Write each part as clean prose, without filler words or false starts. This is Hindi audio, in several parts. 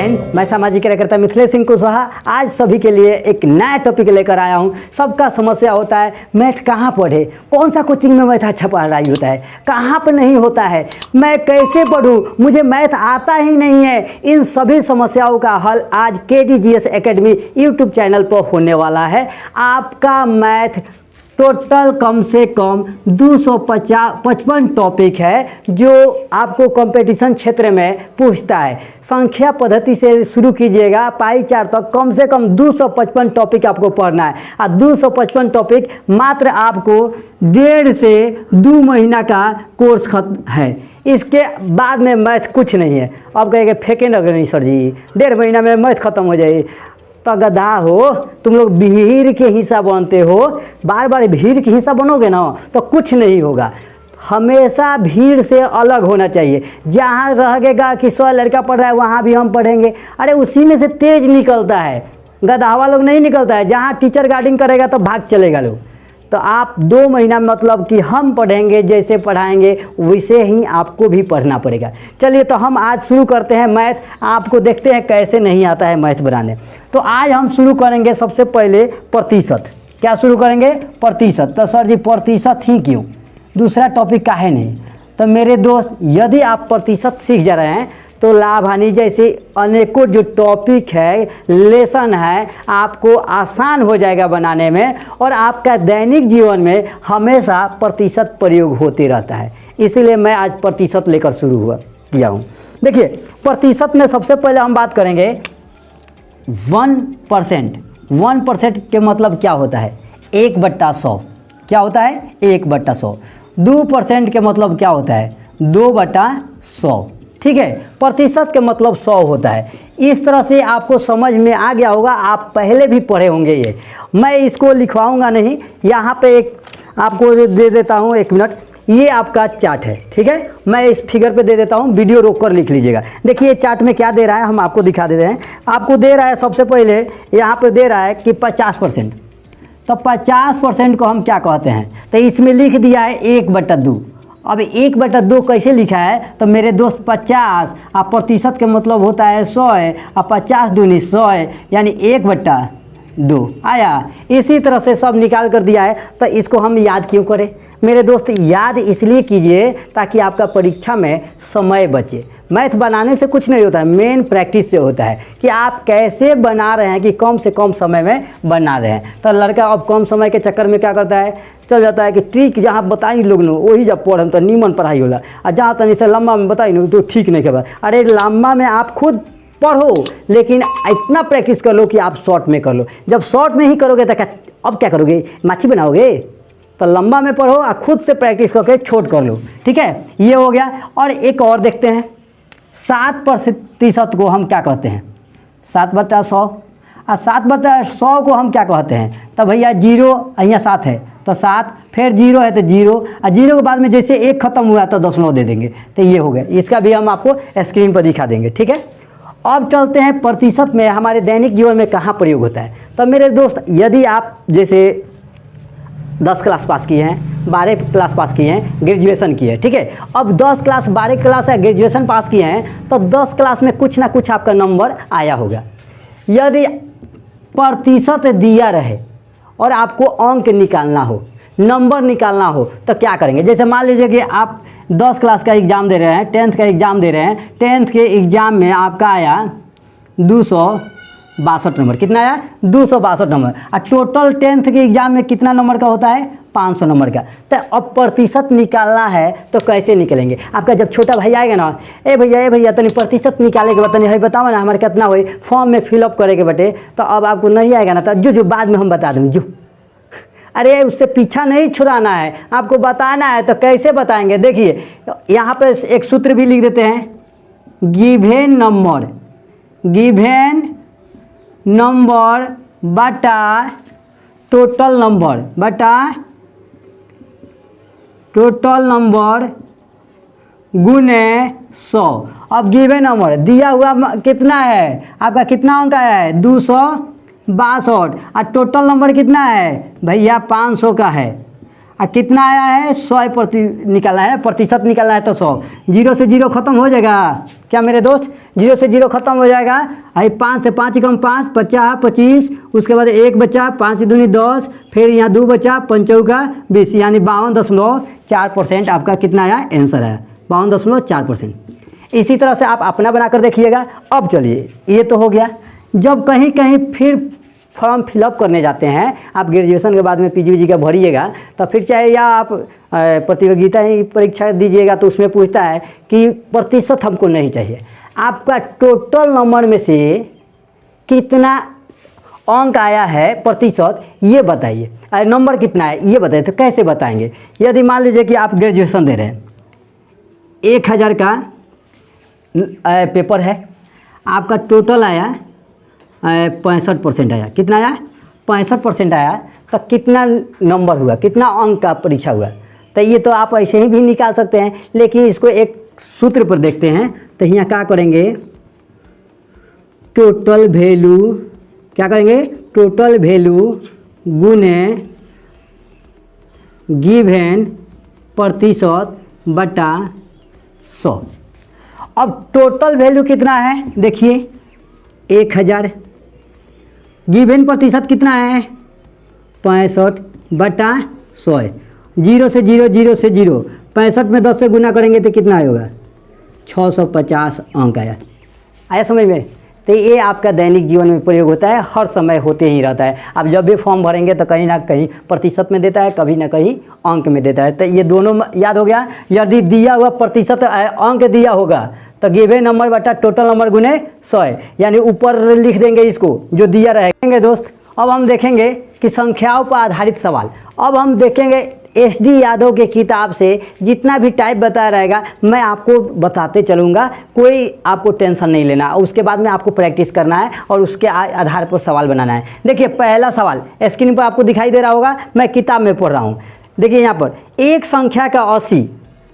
हिंद। मैं सामाजिक कार्यकर्ता मिथिलेश सिंह कुशवाहा आज सभी के लिए एक नया टॉपिक लेकर आया हूं। सबका समस्या होता है मैथ कहाँ पढ़े, कौन सा कोचिंग में मैथ अच्छा पढ़ाई होता है, कहाँ पर नहीं होता है, मैं कैसे पढ़ूं, मुझे मैथ आता ही नहीं है। इन सभी समस्याओं का हल आज KDGS एकेडमी यूट्यूब चैनल पर होने वाला है। आपका मैथ टोटल कम से कम 255 टॉपिक है जो आपको कंपटीशन क्षेत्र में पूछता है। संख्या पद्धति से शुरू कीजिएगा, पाई चार्ट तक कम से कम 255 टॉपिक आपको पढ़ना है। और 255 टॉपिक मात्र आपको 1.5 से 2 महीना का कोर्स है। इसके बाद में मैथ कुछ नहीं है। अब कहेंगे फेंके न गणेश सर जी, 1.5 महीना में मैथ खत्म हो जाएगी। तो गधा हो तुम लोग, भीड़ के हिस्सा बनते हो, बार बार भीड़ के हिस्सा बनोगे ना तो कुछ नहीं होगा। हमेशा भीड़ से अलग होना चाहिए। जहाँ रहेगा कि 100 लड़का पढ़ रहा है वहाँ भी हम पढ़ेंगे, अरे उसी में से तेज निकलता है, गधावा लोग नहीं निकलता है। जहाँ टीचर गार्डिंग करेगा तो भाग चलेगा लोग। तो आप 2 महीना मतलब कि हम पढ़ेंगे, जैसे पढ़ाएंगे वैसे ही आपको भी पढ़ना पड़ेगा। चलिए तो हम आज शुरू करते हैं मैथ। आपको देखते हैं कैसे नहीं आता है मैथ बनाने। तो आज हम शुरू करेंगे सबसे पहले प्रतिशत। क्या शुरू करेंगे? प्रतिशत। तो सर जी प्रतिशत ही क्यों, दूसरा टॉपिक काहे नहीं? तो मेरे दोस्त, यदि आप प्रतिशत सीख जा रहे हैं तो लाभ हानि जैसे अनेकों जो टॉपिक है, लेसन है, आपको आसान हो जाएगा बनाने में। और आपका दैनिक जीवन में हमेशा प्रतिशत प्रयोग होते रहता है, इसीलिए मैं आज प्रतिशत लेकर शुरू किया हूँ। देखिए प्रतिशत में सबसे पहले हम बात करेंगे 1%। 1% के मतलब क्या होता है? 1/100। क्या होता है? 1/100। 2% के मतलब क्या होता है? 2/100। ठीक है, प्रतिशत के मतलब 100 होता है। इस तरह से आपको समझ में आ गया होगा, आप पहले भी पढ़े होंगे। ये मैं इसको लिखवाऊंगा नहीं, यहाँ पे एक आपको दे देता हूँ, 1 मिनट। ये आपका चार्ट है, ठीक है, मैं इस फिगर पे दे देता हूँ, वीडियो रोक कर लिख लीजिएगा। देखिए चार्ट में क्या दे रहा है, हम आपको दिखा देते हैं। आपको दे रहा है सबसे पहले यहाँ पर दे रहा है कि 50%। तो 50% को हम क्या कहते हैं? तो इसमें लिख दिया है 1/2। अब 1/2 कैसे लिखा है? तो मेरे दोस्त 50 और प्रतिशत के मतलब होता है 100 है, और 50 दूनी 100 है, यानी 1/2 आया। इसी तरह से सब निकाल कर दिया है। तो इसको हम याद क्यों करें मेरे दोस्त? याद इसलिए कीजिए ताकि आपका परीक्षा में समय बचे। मैथ बनाने से कुछ नहीं होता है, मेन प्रैक्टिस से होता है कि आप कैसे बना रहे हैं, कि कम से कम समय में बना रहे हैं। तो लड़का अब कम समय के चक्कर में क्या करता है, चल जाता है कि ट्रिक जहाँ बताई लोग न वही जब पढ़म तो नीमन पढ़ाई होला, और जहाँ तनी से लम्बा में बताई न तो ठीक नहीं कर। अरे लम्बा में आप खुद पढ़ो, लेकिन इतना प्रैक्टिस कर लो कि आप शॉर्ट में कर लो। जब शॉर्ट में ही करोगे तो अब क्या करोगे, माछी बनाओगे? तो लंबा में पढ़ो और खुद से प्रैक्टिस करके छोट कर लो। ठीक है, ये हो गया। और एक और देखते हैं, 7% को हम क्या कहते हैं? 7/100। और 7/100 को हम क्या कहते हैं? तो भैया 0 यहाँ 7 है तो 7, फिर 0 है तो 0, और 0 के बाद में जैसे 1 खत्म हुआ तो 0 दे देंगे। तो ये हो गया, इसका भी हम आपको स्क्रीन पर दिखा देंगे। ठीक है, अब चलते हैं प्रतिशत में हमारे दैनिक जीवन में कहाँ प्रयोग होता है। तो मेरे दोस्त, यदि आप जैसे 10 क्लास पास किए हैं, 12 क्लास पास किए हैं, ग्रेजुएशन किए हैं, ठीक है, अब 10 क्लास 12 क्लास या ग्रेजुएशन पास किए हैं तो 10 क्लास में कुछ ना कुछ आपका नंबर आया होगा। यदि प्रतिशत दिया रहे और आपको अंक निकालना हो, नंबर निकालना हो, तो क्या करेंगे? जैसे मान लीजिए कि आप 10 क्लास का एग्ज़ाम दे रहे हैं, 10th का एग्ज़ाम दे रहे हैं। 10th के एग्ज़ाम में आपका आया 262 नंबर। कितना आया? 262 नंबर। और टोटल 10th के एग्ज़ाम में कितना नंबर का होता है? 500 नंबर का। तो अब प्रतिशत निकालना है तो कैसे निकलेंगे? आपका जब छोटा भाई आएगा ना, ए भैया तनी प्रतिशत निकाले के बतानी है, बताओ ना हमारे कितना हुई, फॉर्म में फिलअप करे के बटे। तो अब आपको नहीं आएगा ना, तो जो बाद में हम बता देंगे जो। अरे उससे पीछा नहीं छुड़ाना है, आपको बताना है। तो कैसे बताएंगे? देखिए यहाँ पर एक सूत्र भी लिख देते हैं, गिवेन नंबर बटा टोटल नंबर गुने 100। अब गिवेन नंबर दिया हुआ कितना है आपका, कितना अंक आया है? 262। और टोटल नंबर कितना है भैया? 500 का है। और कितना आया है? 100 निकालना है, प्रतिशत निकालना है तो 100। 0 से 0 खत्म हो जाएगा क्या मेरे दोस्त? जीरो से जीरो खत्म हो जाएगा। आई 5 से 5 कम 5, 50 25, उसके बाद 1 बचा, 5 दूनी 10, फिर यहाँ 2 बचा, 5 चौका 20, यानी 52.4% आपका कितना आया आंसर आया 52.4%। इसी तरह से आप अपना बनाकर देखिएगा। अब चलिए ये तो हो गया। जब कहीं कहीं फिर फॉर्म फिलअप करने जाते हैं, आप ग्रेजुएशन के बाद में पीजी का भरिएगा, तो फिर चाहे या आप प्रतियोगिता ही परीक्षा दीजिएगा तो उसमें पूछता है कि प्रतिशत हमको नहीं चाहिए, आपका टोटल नंबर में से कितना अंक आया है प्रतिशत ये बताइए, नंबर कितना है ये बताइए। तो कैसे बताएंगे? यदि मान लीजिए कि आप ग्रेजुएशन दे रहे हैं, 1000 का पेपर है, आपका टोटल आया 65% आया। कितना आया? 65% आया। तो कितना नंबर हुआ, कितना अंक का परीक्षा हुआ? तो ये तो आप ऐसे ही भी निकाल सकते हैं, लेकिन इसको एक सूत्र पर देखते हैं। तो यहाँ क्या करेंगे? टोटल वैल्यू, क्या करेंगे? टोटल वैल्यू गुने गिवन प्रतिशत बटा 100। अब टोटल वैल्यू कितना है देखिए, 1000, गिवन प्रतिशत कितना है 65 बटा 100 है। 0 से 0, 0 से 0, 65 में 10 से गुना करेंगे तो कितना आएगा? 650 अंक आया। आया समझ में? तो ये आपका दैनिक जीवन में प्रयोग होता है, हर समय होते ही रहता है। आप जब भी फॉर्म भरेंगे तो कहीं ना कहीं प्रतिशत में देता है, कभी ना कहीं अंक में देता है। तो ये दोनों याद हो गया। यदि दिया हुआ प्रतिशत अंक दिया होगा तो गिवन नंबर बटा टोटल नंबर गुने 100 है, यानी ऊपर लिख देंगे इसको जो दिया रहेगा। दोस्त अब हम देखेंगे कि संख्याओं पर आधारित सवाल। अब हम देखेंगे SD यादव के किताब से जितना भी टाइप बताया रहेगा मैं आपको बताते चलूँगा, कोई आपको टेंशन नहीं लेना। उसके बाद में आपको प्रैक्टिस करना है और उसके आधार पर सवाल बनाना है। देखिए पहला सवाल स्क्रीन पर आपको दिखाई दे रहा होगा, मैं किताब में पढ़ रहा हूँ। देखिए यहाँ पर एक संख्या का 80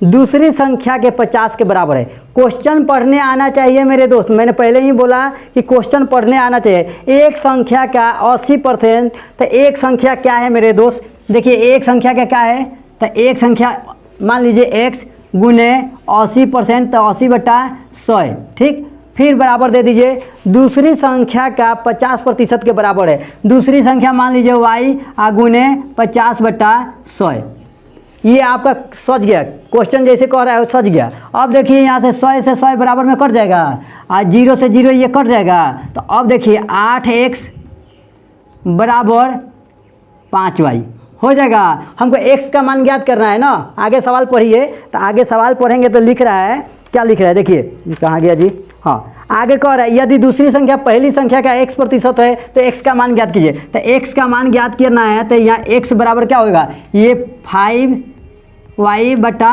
दूसरी संख्या के 50 के बराबर है। क्वेश्चन पढ़ने आना चाहिए मेरे दोस्त, मैंने पहले ही बोला कि क्वेश्चन पढ़ने आना चाहिए। एक संख्या का 80%, तो एक संख्या क्या है मेरे दोस्त? देखिए एक संख्या का क्या है? तो एक संख्या मान लीजिए x गुने 80%, तो 80 बटा 100 है। ठीक, फिर बराबर दे दीजिए दूसरी संख्या का 50% के बराबर है। दूसरी संख्या मान लीजिए y गुने 50 बटा 100 है। ये आपका सज गया, क्वेश्चन जैसे कह रहा है सज गया। अब देखिए यहाँ से 100 से 100 बराबर में कट जाएगा, और 0 से 0 ये कट जाएगा। तो अब देखिए 8x बराबर 5y हो जाएगा। हमको x का मान ज्ञात करना है ना। आगे सवाल पढ़िए, तो आगे सवाल पढ़ेंगे तो लिख रहा है, क्या लिख रहा है देखिए, कहाँ गया जी? हाँ, आगे कह रहा है यदि दूसरी संख्या पहली संख्या का x% है तो x का मान ज्ञात कीजिए। तो x का मान ज्ञात करना है, तो यहाँ x बराबर क्या होगा? ये 5y बटा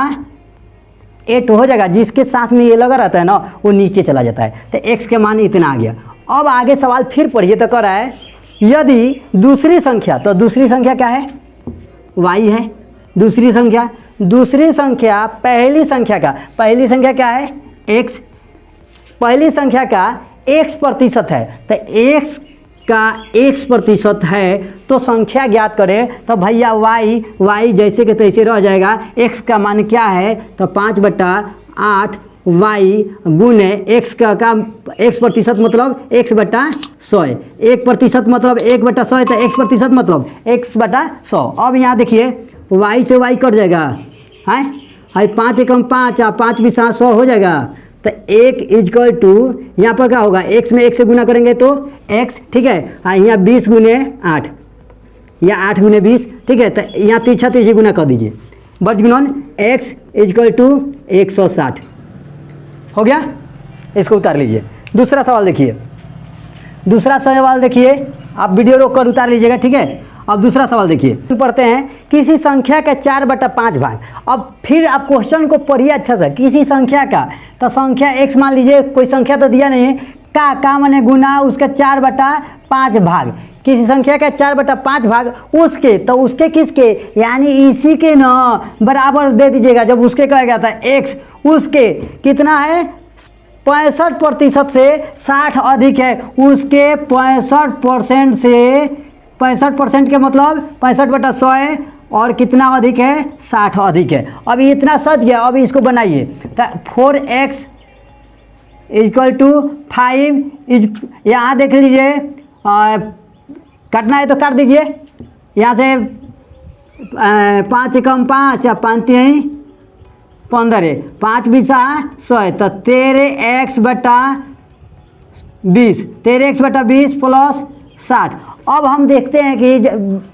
8 हो जाएगा। जिसके साथ में ये लगा रहता है ना वो नीचे चला जाता है। तो x के मान इतना आ गया। अब आगे सवाल फिर पढ़िए, तो कह रहा है यदि दूसरी संख्या, तो दूसरी संख्या क्या है? y है। दूसरी संख्या पहली संख्या का, पहली संख्या क्या है? x। पहली संख्या का x% है, तो x का x% है तो संख्या ज्ञात करें। तो भैया y जैसे के तैसे रह जाएगा। x का मान क्या है? तो 5 बटा 8 y गुने x का x% मतलब x बटा 100 है। 1% मतलब 1 बटा 100 है, तो x% मतलब x बटा 100। अब यहाँ देखिए y से y कट जाएगा, है 5 एकम 5, 5 भी 100 हो जाएगा। तो 1 इजकल टू यहाँ पर क्या होगा? x में 1 से गुना करेंगे तो x, ठीक है। यहाँ 20 गुने 8, या 8 गुने 20, ठीक है। तो यहाँ तीछा गुना कर दीजिए, बच गुणन x इजकल टू 160 हो गया। इसको उतार लीजिए। दूसरा सवाल देखिए, दूसरा सवाल देखिए, आप वीडियो रोक कर उतार लीजिएगा, ठीक है। अब दूसरा सवाल देखिए, पढ़ते हैं किसी संख्या का 4/5 भाग। अब फिर आप क्वेश्चन को पढ़िए अच्छा से। किसी संख्या का, तो संख्या x मान लीजिए, कोई संख्या तो दिया नहीं है, का माने गुना उसका 4/5 भाग। किसी संख्या का 4/5 भाग उसके, तो उसके किसके? यानी इसी के ना बराबर दे दीजिएगा। जब उसके कहेगा था x, उसके कितना है? 65% से 60 अधिक है। उसके 65% से, 65% के मतलब 65/100 है, और कितना अधिक है? 60 अधिक है। अब इतना सच गया। अब इसको बनाइए, तो 4x इक्वल टू 5 यहाँ देख लीजिए, काटना है तो काट दीजिए। यहाँ से 5 कम 5 या 5 3 15, 5 20 100, तो 13x/20, 13x/20 प्लस 60। अब हम देखते हैं कि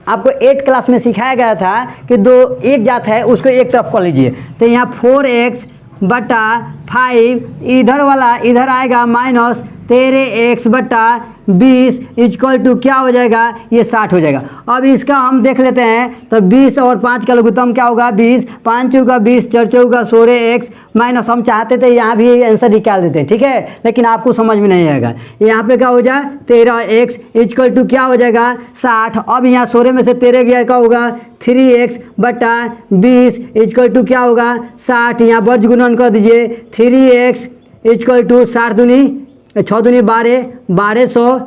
आपको 8 क्लास में सिखाया गया था कि दो एक जात है उसको एक तरफ कर लीजिए। तो यहाँ 4x/5, इधर वाला इधर आएगा माइनस 13x/20 इक्वल टू क्या हो जाएगा, ये 60 हो जाएगा। अब इसका हम देख लेते हैं, तो 20 और 5 का लघुत्तम क्या होगा, 20, 5 चौका 20, 4 चौका 16x माइनस, हम चाहते थे यहाँ भी आंसर निकाल देते हैं, ठीक है, लेकिन आपको समझ में नहीं आएगा। यहाँ पे क्या हो जाए 13x इक्वल टू क्या हो जाएगा 60। अब यहाँ 16 में से 13 गया, क्या होगा 3x/20 इक्वल टू क्या होगा 60। यहाँ वर्ज गुणन कर दीजिए, 3x इक्वल टू 60 दूनी 6 दूनी 12, 1200,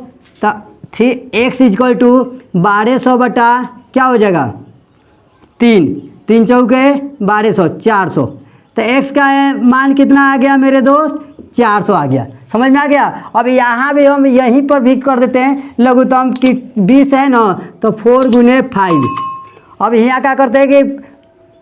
तो 3x इक्वल टू 1200 बटा क्या हो जाएगा 3, 3 चौके 1200, 400। तो x का मान कितना आ गया मेरे दोस्त, 400 आ गया। समझ में आ गया। अब यहाँ भी हम यहीं पर भी कर देते हैं लघुत्तम की 20 है ना, तो 4 गुने 5। अब यहाँ क्या करते हैं कि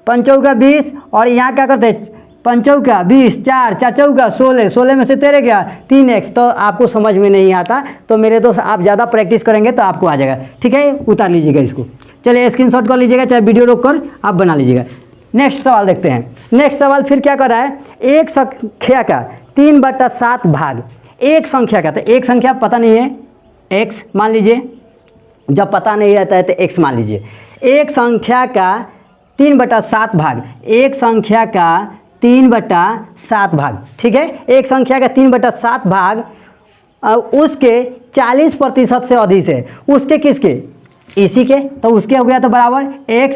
5 चौका 20 और यहाँ क्या करते हैं 5 चौका 20, 4 चौका 16, 16 में से 13 गया 3x। तो आपको समझ में नहीं आता तो मेरे दोस्त आप ज़्यादा प्रैक्टिस करेंगे तो आपको आ जाएगा, ठीक है। उतार लीजिएगा इसको, चलिए स्क्रीनशॉट कर लीजिएगा, चाहे वीडियो रोक कर आप बना लीजिएगा। नेक्स्ट सवाल देखते हैं। नेक्स्ट सवाल फिर क्या कर रहा है, एक संख्या का 3/7 भाग, एक संख्या का, तो एक संख्या पता नहीं है x मान लीजिए, जब पता नहीं रहता है तो x मान लीजिए। एक संख्या का 3/7 भाग, एक संख्या का 3/7 भाग, ठीक है। एक संख्या का 3/7 भाग उसके 40% से अधिक है, उसके किसके, इसी के, तो उसके हो गया तो बराबर x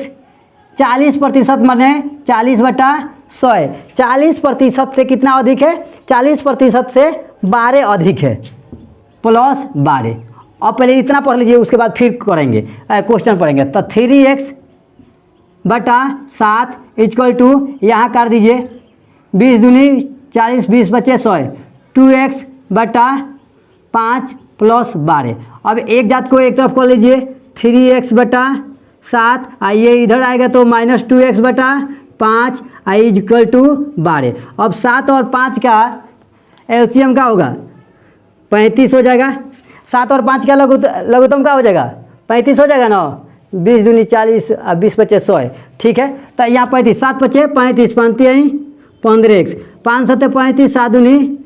40% माने 40/100, 40% से कितना अधिक है, 40% से 12 अधिक है, प्लस 12। अब पहले इतना पढ़ लीजिए, उसके बाद फिर करेंगे क्वेश्चन पढ़ेंगे। तो 3x/7 इक्वल टू यहाँ काट दीजिए, 20 दूनी 40, 20 बचे 100, 2x/5 प्लस 12। अब एक जात को एक तरफ कर लीजिए, 3x/7, आइए इधर आएगा तो माइनस 2x/5 इक्वल टू 12। अब 7 और 5 का एलसीएम क्या होगा 35 हो जाएगा। 7 और 5 का लघुत्तम क्या हो जाएगा 35 हो जाएगा ना, 20 दूनी 40, 20 बचे 100, ठीक है। तो यहाँ 35, 7 बचे 35, 5 15x, 5 7 35, 7 दूनी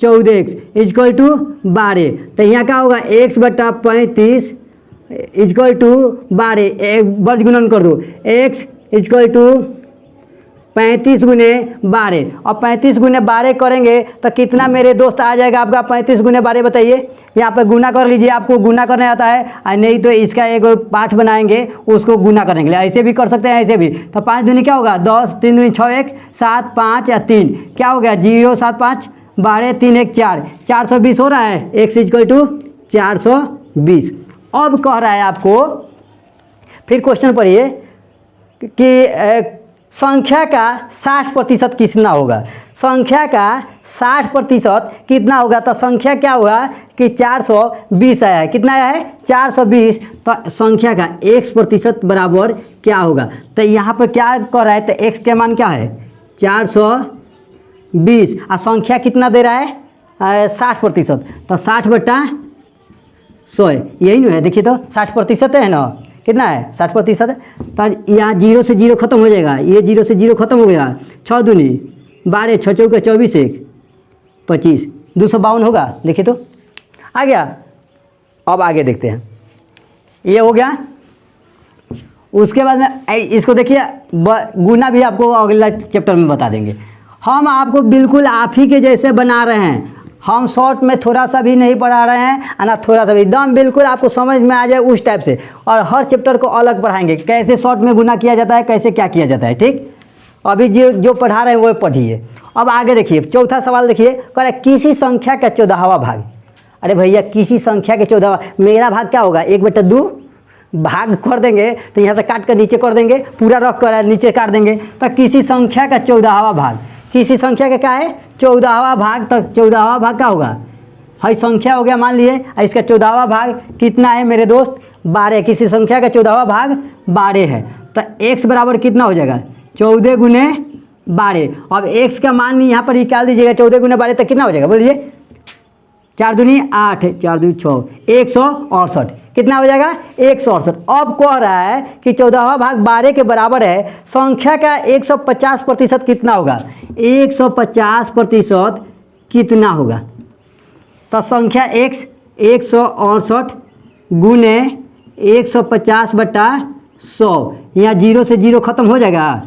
14x इक्वल टू 12। तो यहाँ क्या होगा x/35 इक्वल टू 12, वर्ग गुणन कर दो, x इक्वल टू 35 गुने 12। और 35 गुने 12 करेंगे तो कितना मेरे दोस्त आ जाएगा आपका 35 गुने 12, बताइए। यहाँ पर गुना कर लीजिए, आपको गुना करने आता है, और नहीं तो इसका एक पाठ बनाएंगे उसको गुना करने के लिए, ऐसे भी कर सकते हैं ऐसे भी। तो 5 दूनी क्या होगा 10, 3 दूनी 6, 1 7 5 या 3 क्या हो गया 0 7 5 12, 3 1 4, 420 हो रहा है, x इक्वल टू 420। अब कह रहा है आपको, फिर क्वेश्चन पढ़िए कि संख्या का 60% कितना होगा, संख्या का 60% कितना होगा। तो संख्या क्या हुआ कि 420 आया है, कितना आया है 420। तो संख्या का x% बराबर क्या होगा, तो यहाँ पर क्या कर रहा है, तो x के मान क्या है 420 और संख्या कितना दे रहा है 60%, तो 60/100 यही नहीं है, देखिए तो 60% है ना, कितना है 60%। तो यहाँ 0 से 0 खत्म हो जाएगा, ये 0 से 0 खत्म हो गया, 6 दूनी 12, 6 चौके 24, 1 25, 252 होगा, देखिए तो आ गया। अब आगे देखते हैं, ये हो गया। उसके बाद में इसको देखिए, गुना भी आपको अगला चैप्टर में बता देंगे। हम आपको बिल्कुल आप ही के जैसे बना रहे हैं, हम शॉर्ट में थोड़ा सा भी नहीं पढ़ा रहे हैं ना, थोड़ा सा भी, एकदम बिल्कुल आपको समझ में आ जाए उस टाइप से। और हर चैप्टर को अलग पढ़ाएंगे, कैसे शॉर्ट में गुना किया जाता है, कैसे क्या किया जाता है, ठीक। अभी जो पढ़ा रहे हैं वो पढ़िए। अब आगे देखिए, चौथा सवाल देखिए, कह रहा है किसी संख्या का 14वां भाग। अरे भैया किसी संख्या के 14वां, मेरा भाग क्या होगा 1/2 भाग कर देंगे, तो यहाँ से काट कर नीचे कर देंगे, पूरा रख कर नीचे काट देंगे। तो किसी संख्या का 14वां भाग, किसी संख्या का क्या है 14वां भाग तक। 14वां भाग क्या होगा, हई संख्या हो गया मान लिए, इसका 14वां भाग कितना है मेरे दोस्त 12। किसी संख्या का 14वां भाग 12 है तो x बराबर कितना हो जाएगा 14 गुने 12। अब x का मान यहाँ पर निकाल दीजिएगा, 14 गुने 12 तक कितना हो जाएगा बोलिए, 4 दूनी 8, 4 दूनी 6, 168 कितना हो जाएगा 168। अब कह रहा है कि 14वां भाग 12 के बराबर है, संख्या का 150% कितना होगा, 150% कितना होगा। तो संख्या x 168 गुने 150/100, यहाँ 0 से 0 खत्म हो जाएगा।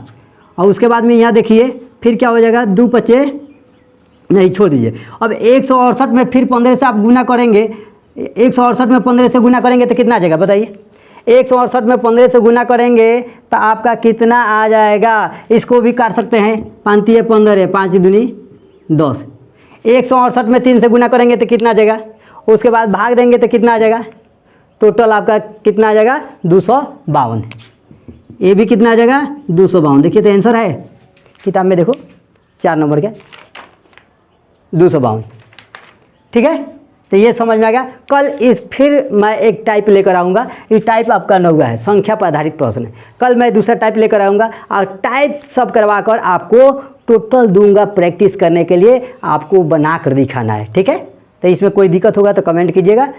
और उसके बाद में यहाँ देखिए फिर क्या हो जाएगा, 2 बचे नहीं छोड़ दीजिए। अब 168 में फिर 15 से आप गुना करेंगे, 168 में 15 से गुना करेंगे तो कितना आ जाएगा बताइए, 168 में 15 से गुना करेंगे तो आपका कितना आ जाएगा। इसको भी काट सकते हैं, 5 तिये 15, 5 दूनी 10। 168 में 3 से गुना करेंगे तो कितना आ जाएगा, उसके बाद भाग देंगे तो कितना आ जाएगा, टोटल आपका कितना आ जाएगा 252। ये भी कितना आ जाएगा 252। देखिए तो आंसर है किताब में, देखो 4 नंबर का 252। ठीक है, तो ये समझ में आ गया। कल इस फिर मैं एक टाइप लेकर आऊँगा, ये टाइप आपका 9वां है, संख्या पर आधारित प्रश्न है। कल मैं दूसरा टाइप लेकर आऊँगा और टाइप सब करवा कर आपको टोटल दूंगा प्रैक्टिस करने के लिए, आपको बना कर दिखाना है। ठीक है, तो इसमें कोई दिक्कत होगा तो कमेंट कीजिएगा।